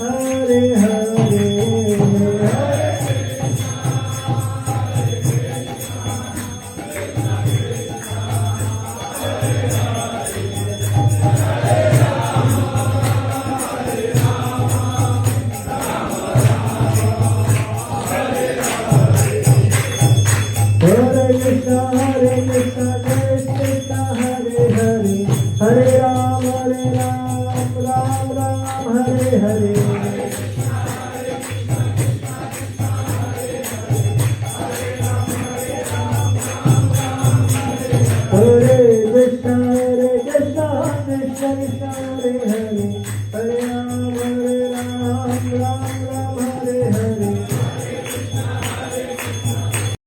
Hare Hare Krishna Hare Krishna Krishna Krishna Hare Hare Hare Ram Ram Ram Hare Hare Hare Krishna Krishna Krishna Hare Hare Hare Ram Ram